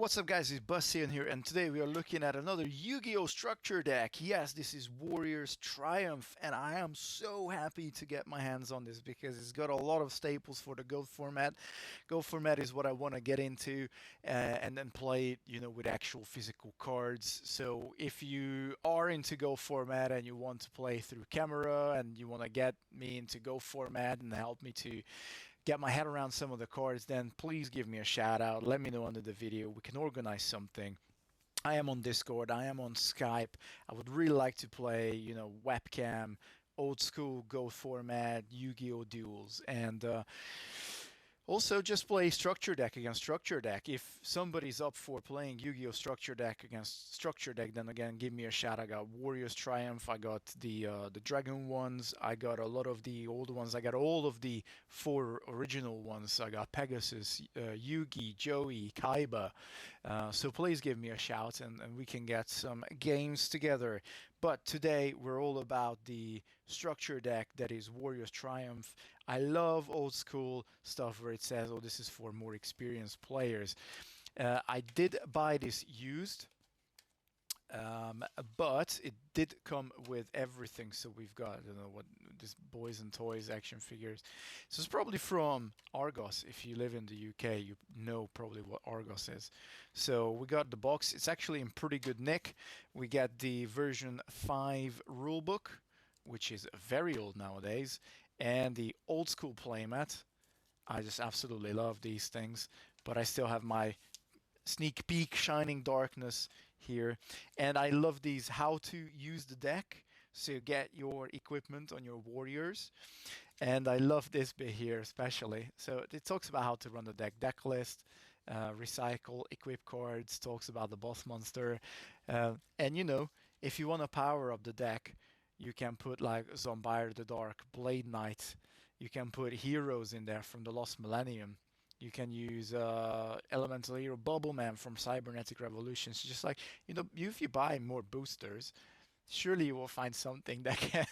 What's up guys, it's Bastian here, and today we are looking at another Yu-Gi-Oh! Structure deck. Yes, this is Warrior's Triumph, and I am so happy to get my hands on this because it's got a lot of staples for the Go format. Go format is what I want to get into and then play it, with actual physical cards. So if you are into Go format and you want to play through camera and you want to get me into Go format and help me to get my head around some of the cards, then please give me a shout out. Let me know under the video. We can organize something. I am on Discord. I am on Skype. I would really like to play, webcam, old school Go format, Yu-Gi-Oh! Duels, and also just play structure deck against structure deck. If somebody's up for playing Yu-Gi-Oh! Structure deck against structure deck, then again, give me a shout. I got Warriors Triumph, I got the Dragon ones, I got a lot of the old ones, I got all of the 4 original ones. I got Pegasus, Yugi, Joey, Kaiba. So please give me a shout and we can get some games together. But today we're all about the structure deck that is Warriors Triumph. I love old school stuff where it says, oh, this is for more experienced players. I did buy this used, but it did come with everything. So we've got, I don't know what, this Boys and Toys action figures. So it's probably from Argos. If you live in the UK, you know probably what Argos is. So we got the box. It's actually in pretty good nick. We got the version 5 rulebook, which is very old nowadays, and the old school playmat. I just absolutely love these things, but I still have my sneak peek Shining Darkness here, and I love these how to use the deck, so you get your equipment on your warriors. And I love this bit here especially. So it talks about how to run the deck list, recycle, equip cards, talks about the boss monster, and if you want to power up the deck, you can put like Zombire the Dark, Blade Knight. You can put heroes in there from the Lost Millennium. You can use Elemental Hero Bubble Man from Cybernetic Revolutions. Just like, if you buy more boosters, surely you will find something that can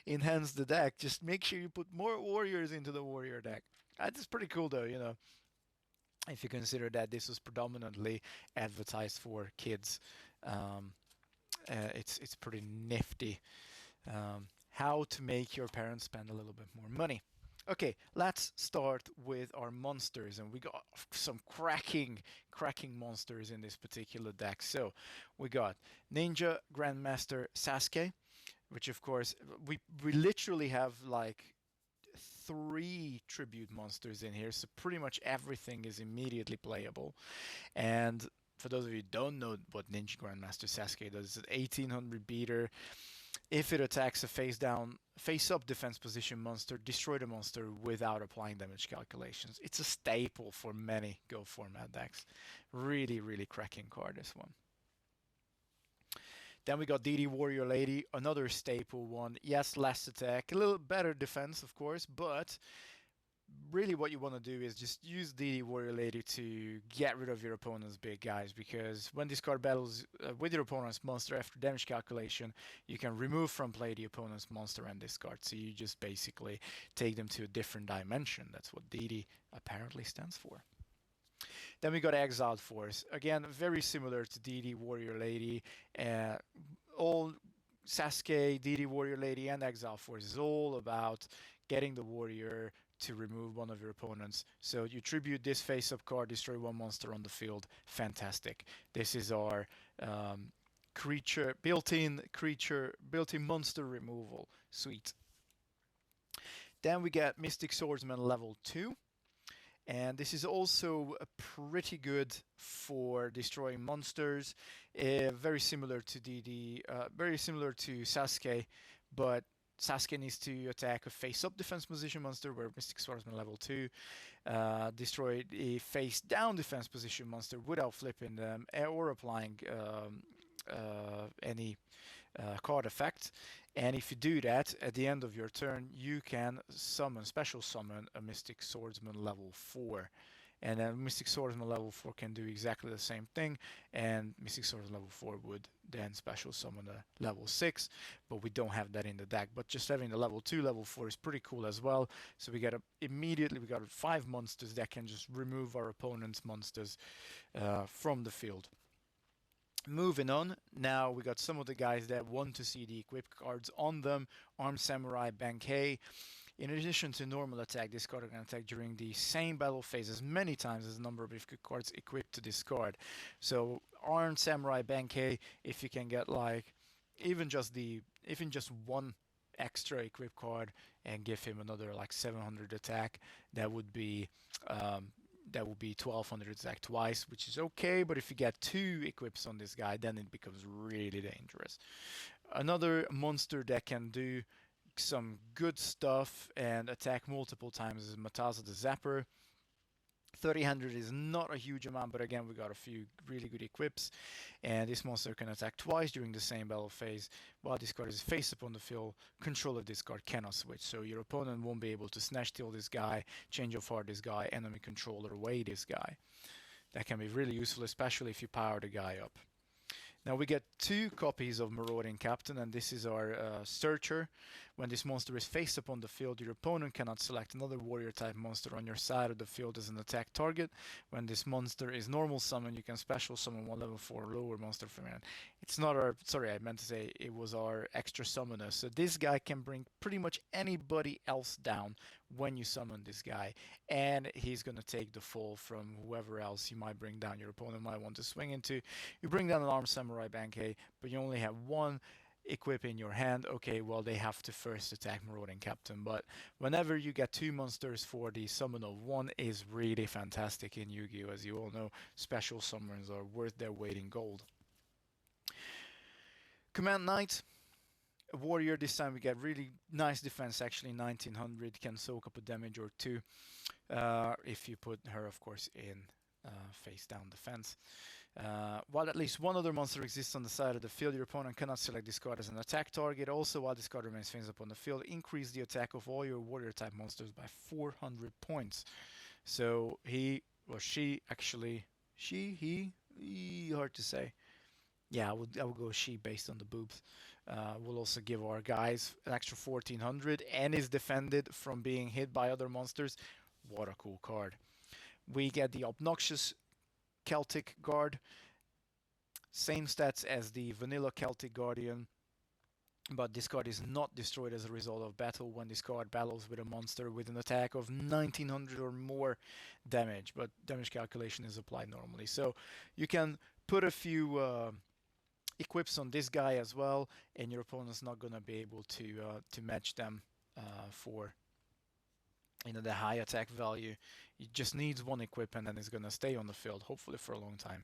enhance the deck. Just make sure you put more warriors into the warrior deck. That's pretty cool though, if you consider that this was predominantly advertised for kids. It's pretty nifty. How to make your parents spend a little bit more money. Okay, let's start with our monsters, and we got some cracking monsters in this particular deck. So we got Ninja Grandmaster Sasuke, which of course we literally have like 3 tribute monsters in here, so pretty much everything is immediately playable. And for those of you who don't know what Ninja Grandmaster Sasuke does, it's an 1800 beater. If it attacks a face-up defense position monster, destroy the monster without applying damage calculations. It's a staple for many Go format decks. Really, really cracking card, this one. Then we got DD Warrior Lady, another staple one. Yes, less attack, a little better defense, of course, but really what you want to do is just use DD Warrior Lady to get rid of your opponent's big guys, because when this card battles with your opponent's monster after damage calculation, you can remove from play the opponent's monster and discard. So you just basically take them to a different dimension. That's what DD apparently stands for. Then we got Exiled Force. Again, very similar to DD Warrior Lady. All Sasuke, DD Warrior Lady, and Exile Force is all about getting the warrior to remove one of your opponents. So you tribute this face-up card, destroy 1 monster on the field. Fantastic. This is our built-in monster removal. Sweet. Then we get Mystic Swordsman level 2. And this is also pretty good for destroying monsters. Very similar to very similar to Sasuke, but Sasuke needs to attack a face-up defense position monster, where Mystic Swordsman level 2 destroy a face-down defense position monster without flipping them or applying any card effect. And if you do that, at the end of your turn, you can special summon a Mystic Swordsman level 4. And then Mystic Swordsman level 4 can do exactly the same thing, and Mystic Swordsman level 4 would then special summon a level 6, but we don't have that in the deck. But just having the level 2, level 4 is pretty cool as well. So we got immediately we got 5 monsters that can just remove our opponent's monsters from the field. Moving on, now we got some of the guys that want to see the equipped cards on them. Armed Samurai Bankei. In addition to normal attack, this card can attack during the same battle phase as many times as the number of cards equipped to this card. So Armed Samurai Bankei, if you can get like even just one extra equipped card and give him another like 700 attack, that would be 1200 attack twice, which is okay. But if you get 2 equips on this guy, then it becomes really dangerous. Another monster that can do some good stuff and attack multiple times is Mataza the Zapper. 300 is not a huge amount, but again we got a few really good equips, and this monster can attack twice during the same battle phase. While this card is face up on the field, control of this card cannot switch, so your opponent won't be able to Snatch Deal this guy, Change of Heart this guy, enemy controller away this guy. That can be really useful, especially if you power the guy up. Now we get 2 copies of Marauding Captain, and this is our Searcher. When this monster is face up on the field, your opponent cannot select another warrior type monster on your side of the field as an attack target. When this monster is normal summon, you can special summon 1 level 4 lower monster from it. It's not our, sorry, I meant to say it was our extra summoner. So this guy can bring pretty much anybody else down when you summon this guy, and he's going to take the fall from whoever else you might bring down. Your opponent might want to swing into. You bring down an Armed Samurai Bankei, but you only have 1 equip in your hand. Okay, well, they have to first attack Marauding Captain, but whenever you get 2 monsters for the summon of 1 is really fantastic in Yu-Gi-Oh! As you all know, special summons are worth their weight in gold. Command Knight, a warrior. This time we get really nice defense, actually 1900, can soak up a damage or 2 if you put her, of course, in face down defense. While at least 1 other monster exists on the side of the field, your opponent cannot select this card as an attack target. Also, while this card remains face up on the field, increase the attack of all your warrior type monsters by 400 points. So he or she, actually, hard to say. Yeah, I would go she based on the boobs. Will also give our guys an extra 1400 and is defended from being hit by other monsters. What a cool card. We get the Obnoxious Celtic Guard. Same stats as the vanilla Celtic Guardian, but this card is not destroyed as a result of battle when this card battles with a monster with an attack of 1900 or more damage, but damage calculation is applied normally. So you can put a few equips on this guy as well, and your opponent's not going to be able to match them for the high attack value. It just needs 1 equip and then it's going to stay on the field, hopefully for a long time.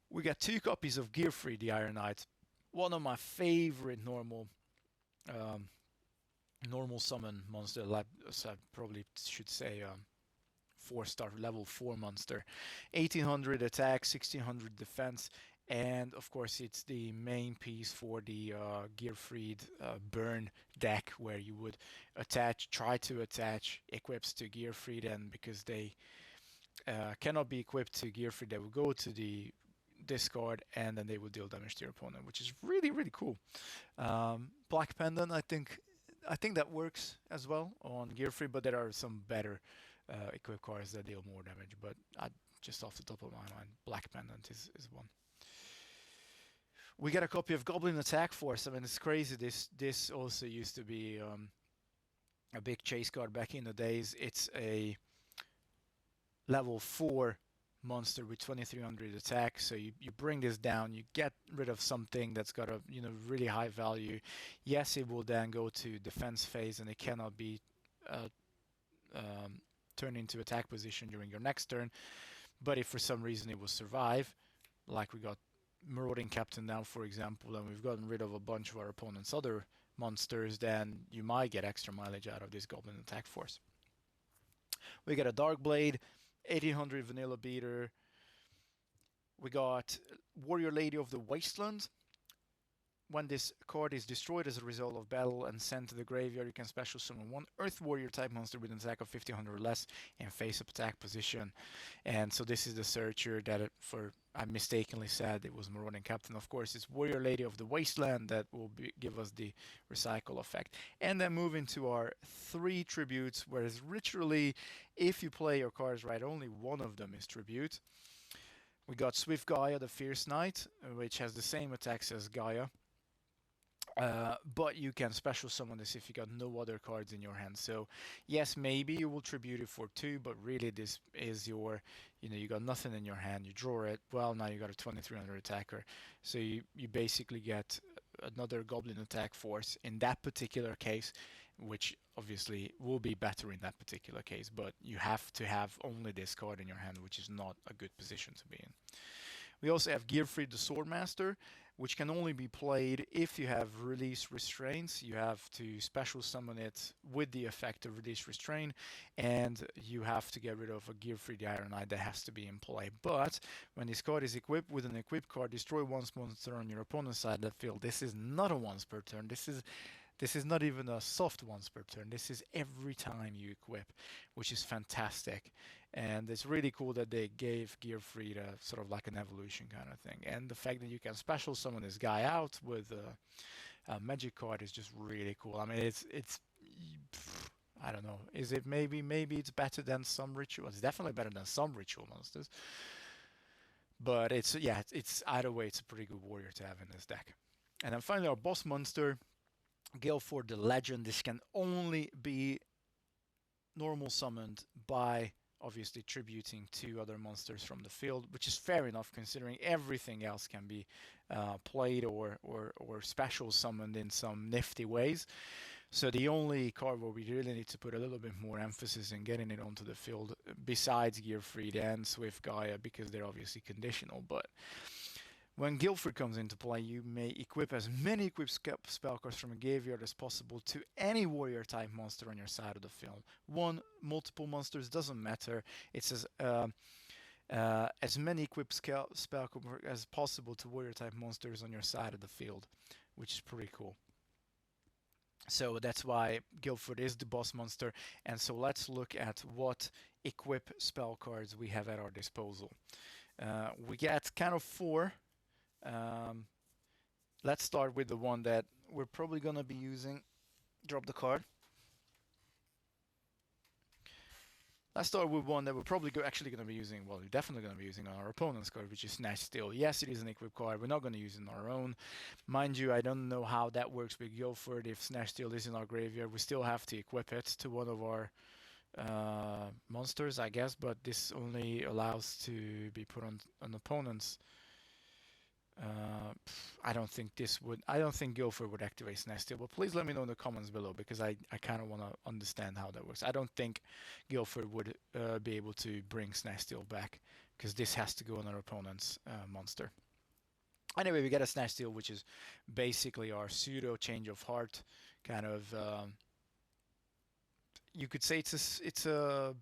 We got 2 copies of Gearfree, the Iron Knight. One of my favorite normal summon monster, so I probably should say 4-star level 4 monster. 1800 attack, 1600 defense, and of course it's the main piece for the Gearfree burn deck, where you would try to attach equips to Gearfree, and because they cannot be equipped to Gearfree, they will go to the discard and then they will deal damage to your opponent, which is really cool. Black Pendant, I think that works as well on Gearfree, but there are some better equipped cards that deal more damage, but just off the top of my mind, Black Pendant is one. We get a copy of Goblin Attack Force. I mean, it's crazy. This also used to be a big chase card back in the days. It's a level 4 monster with 2300 attack. So you bring this down, you get rid of something that's got a really high value. Yes, it will then go to defense phase, and it cannot be turned into attack position during your next turn. But if for some reason it will survive, like we got Marauding Captain now, for example, and we've gotten rid of a bunch of our opponent's other monsters, then you might get extra mileage out of this Goblin Attack Force. We got a Dark Blade, 1800 Vanilla Beater. We got Warrior Lady of the Wasteland. when this card is destroyed as a result of battle and sent to the graveyard, you can special summon one Earth Warrior type monster with an attack of 1500 or less in face-up attack position. And so this is the searcher that I mistakenly said it was Marauding Captain. Of course, it's Warrior Lady of the Wasteland that will give us the recycle effect. And then move into our 3 tributes, whereas literally, if you play your cards right, only one of them is tribute. We got Swift Gaia, the Fierce Knight, which has the same attacks as Gaia. But you can special summon this if you got no other cards in your hand. So yes, maybe you will tribute it for 2, but really this is your, you got nothing in your hand. You draw it. Well, now you got a 2300 attacker. So you basically get another Goblin attack force in that particular case, which obviously will be better in that particular case. But you have to have only this card in your hand, which is not a good position to be in. We also have Gearfried the Swordmaster, which can only be played if you have release restraints. You have to special summon it with the effect of release restraint, and you have to get rid of a Gearfried the Iron Knight that has to be in play. But when this card is equipped with an equipped card, destroy one monster on your opponent's side of the field. This is not a once per turn. This is not even a soft once per turn. This is every time you equip, which is fantastic. And it's really cool that they gave Gearfried sort of like an evolution kind of thing. And the fact that you can special summon this guy out with a magic card is just really cool. I mean, it's I don't know. Is it maybe it's better than some ritual? It's definitely better than some ritual monsters. But it's either way, it's a pretty good warrior to have in this deck. And then finally, our boss monster, Guilford the Legend. This can only be normal summoned by obviously tributing 2 other monsters from the field, which is fair enough considering everything else can be played or special summoned in some nifty ways. So the only card where we really need to put a little bit more emphasis in getting it onto the field, besides Gearfried and Swift Gaia, because they're obviously conditional, but when Guilford comes into play, you may equip as many equipped spell cards from a graveyard as possible to any warrior type monster on your side of the field. One, multiple monsters, doesn't matter. It says as many equipped spell cards as possible to warrior type monsters on your side of the field, which is pretty cool. So that's why Guilford is the boss monster. And so let's look at what equip spell cards we have at our disposal. We get kind of 4. Let's start with the one that we're probably going to be using. Drop the card. Let's start with one that we're probably actually going to be using. Well, we're definitely going to be using on our opponent's card, which is Snatch Deal. Yes, it is an equipped card. We're not going to use it on our own. Mind you, I don't know how that works with Guilford. If Snatch Deal is in our graveyard, we still have to equip it to one of our monsters, I guess. But this only allows to be put on an opponent's. I don't think Guilford would activate Snatch Deal, but please let me know in the comments below, because I kind of want to understand how that works. I don't think Guilford would be able to bring Snatch Deal back, because this has to go on our opponent's monster. Anyway, we get a Snatch Deal, which is basically our pseudo change of heart kind of. You could say it's a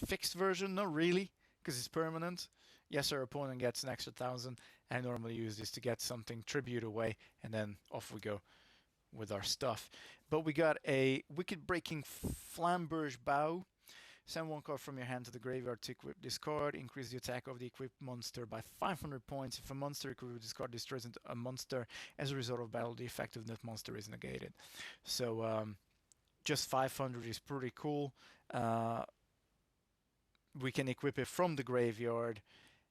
fixed version, not really, because it's permanent. Yes, our opponent gets an extra 1,000. I normally use this to get something tribute away, and then off we go with our stuff. But we got a Wicked Breaking Flamberge Bow. Send one card from your hand to the graveyard to equip this card. Increase the attack of the equipped monster by 500 points. If a monster equipped with this card destroys a monster as a result of battle, the effect of that monster is negated. So just 500 is pretty cool. We can equip it from the graveyard.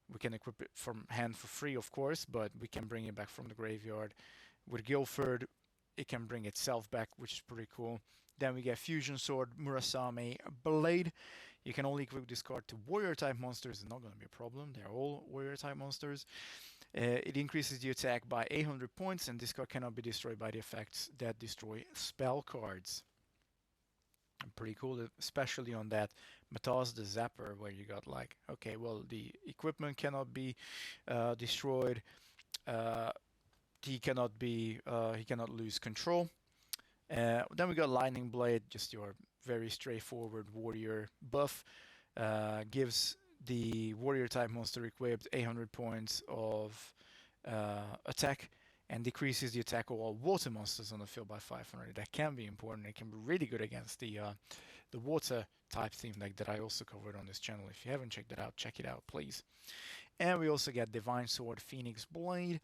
We can equip it from hand for free, of course, but we can bring it back from the graveyard. With Guilford, it can bring itself back, which is pretty cool. Then we get Fusion Sword, Murasame Blade. You can only equip this card to warrior-type monsters. It's not going to be a problem. They're all warrior-type monsters. It increases the attack by 800 points, and this card cannot be destroyed by the effects that destroy spell cards. Pretty cool, especially on that Matas the Zapper, where you got like, okay, well, the equipment cannot be destroyed. He cannot lose control. Then we got Lightning Blade, just your very straightforward warrior buff. Gives the warrior type monster equipped 800 points of attack. and decreases the attack of all water monsters on the field by 500. That can be important. It can be really good against the water type theme deck that I also covered on this channel. If you haven't checked that out, check it out, please. And we also get Divine Sword, Phoenix Blade.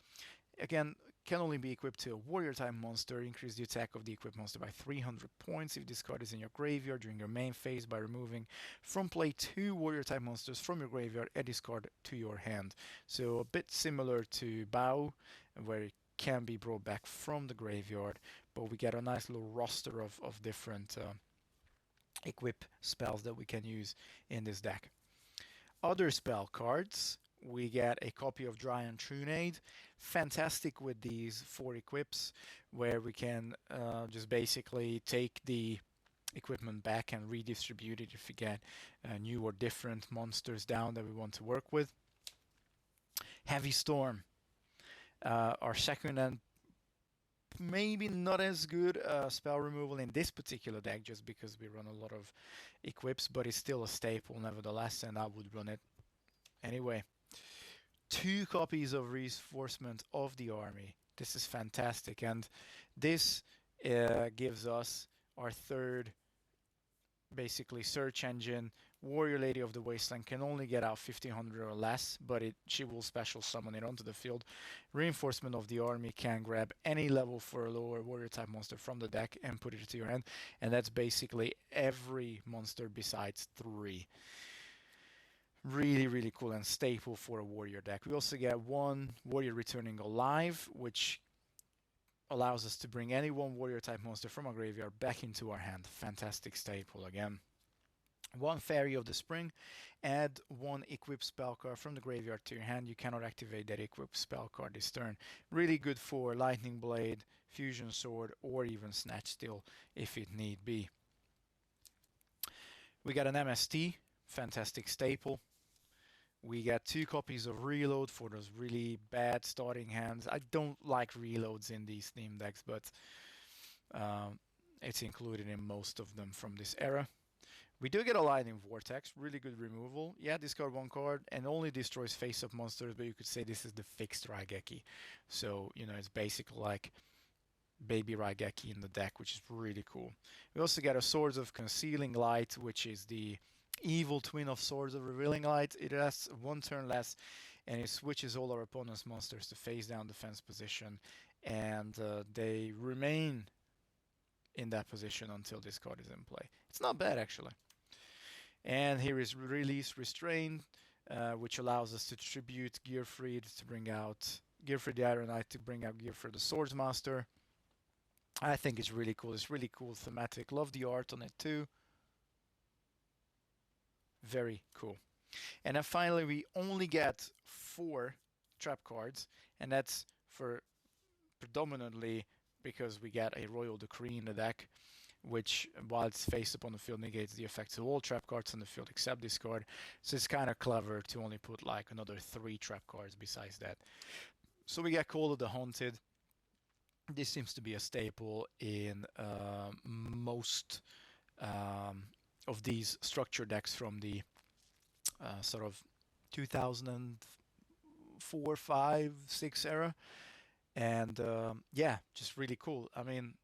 Again, can only be equipped to a warrior type monster. Increase the attack of the equipped monster by 300 points if this card is in your graveyard during your main phase by removing from play 2 warrior type monsters from your graveyard and discard to your hand. So a bit similar to Bao, where it can be brought back from the graveyard, but we get a nice little roster of different equip spells that we can use in this deck. Other spell cards, we get a copy of Dryad Trunade. Fantastic with these 4 equips, where we can just basically take the equipment back and redistribute it if we get new or different monsters down that we want to work with. Heavy Storm, our second and maybe not as good spell removal in this particular deck, just because we run a lot of equips, but it's still a staple nevertheless, and I would run it anyway. 2 copies of Reinforcement of the Army. This is fantastic, and this gives us our third basically search engine. Warrior Lady of the Wasteland can only get out 1500 or less, but she will special summon it onto the field. Reinforcement of the Army can grab any level 4 or lower warrior type monster from the deck and put it to your hand, and that's basically every monster besides 3. Really, really cool and staple for a warrior deck. We also get 1 warrior returning alive, which allows us to bring any 1 warrior type monster from our graveyard back into our hand. Fantastic staple again. 1 Ferry of the Spring, add 1 equipped spell card from the graveyard to your hand. You cannot activate that equipped spell card this turn. Really good for Lightning Blade, Fusion Sword, or even Snatch Deal if it need be. We got an MST, fantastic staple. We get 2 copies of Reload for those really bad starting hands. I don't like reloads in these theme decks, but it's included in most of them from this era. We do get a Lightning Vortex, really good removal. Yeah, discard 1 card and only destroys face-up monsters, but you could say this is the fixed Raigeki. So, you know, it's basically like baby Raigeki in the deck, which is really cool. We also get a Swords of Concealing Light, which is the evil twin of Swords of Revealing Light. It has 1 turn less, and it switches all our opponent's monsters to face down defense position, and they remain in that position until this card is in play. It's not bad, actually. And here is Release Restraint, which allows us to tribute Gearfried to bring out Gearfried the Iron Knight to bring out Gearfried the Swordsmaster. I think it's really cool. It's really cool thematic. Love the art on it too. Very cool. And then finally, we only get 4 trap cards, and that's for predominantly because we get a Royal Decree in the deck, which, while it's face up on the field, negates the effects of all trap cards on the field except this card. So it's kind of clever to only put like another 3 trap cards besides that. So we get Call of the Haunted. This seems to be a staple in most of these structure decks from the sort of 2004, 5, 6 era. And yeah, just really cool. I mean,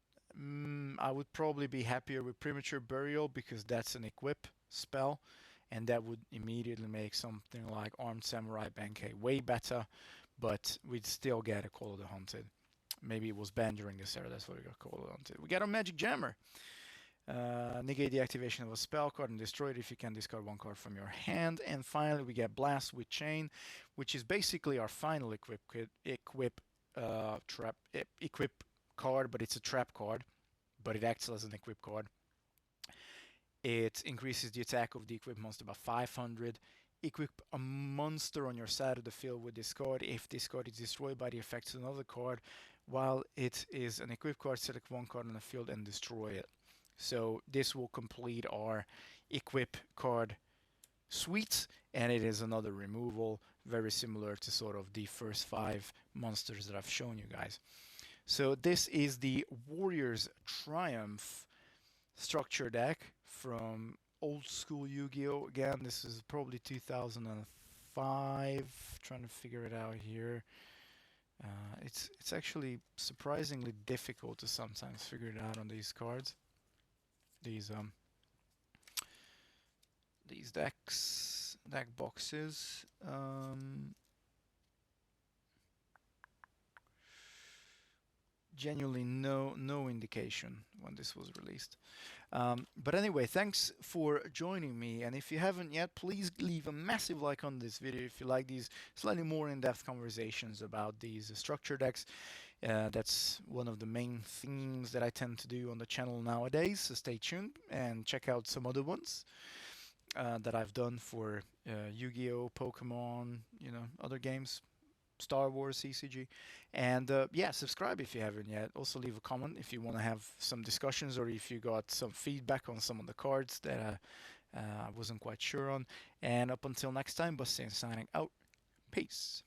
I would probably be happier with Premature Burial because that's an equip spell, and that would immediately make something like Armed Samurai Benkei way better, but we'd still get a Call of the Haunted. Maybe it was banned during this era, that's why we got Call of the Haunted. We got a Magic Jammer. Negate the activation of a spell card and destroy it if you can discard 1 card from your hand. And finally, we get Blast with Chain, which is basically our final equip card, but it's a trap card, but it acts as an equip card. It increases the attack of the equipped monster by 500. Equip a monster on your side of the field with this card. If this card is destroyed by the effects of another card, while it is an equipped card, select 1 card on the field and destroy it. So this will complete our equip card suite, and it is another removal, very similar to sort of the first 5 monsters that I've shown you guys. So this is the Warriors Triumph structure deck from old school Yu-Gi-Oh! Again, this is probably 2005. Trying to figure it out here. It's actually surprisingly difficult to sometimes figure it out on these cards. These these deck boxes. Genuinely no indication when this was released. But anyway, thanks for joining me. And if you haven't yet, please leave a massive like on this video if you like these slightly more in-depth conversations about these structure decks. That's one of the main themes that I tend to do on the channel nowadays. So stay tuned and check out some other ones that I've done for Yu-Gi-Oh, Pokemon, other games, Star Wars, CCG. And yeah, subscribe if you haven't yet. Also leave a comment if you want to have some discussions or if you got some feedback on some of the cards that I wasn't quite sure on. And up until next time, Bastian signing out. Peace.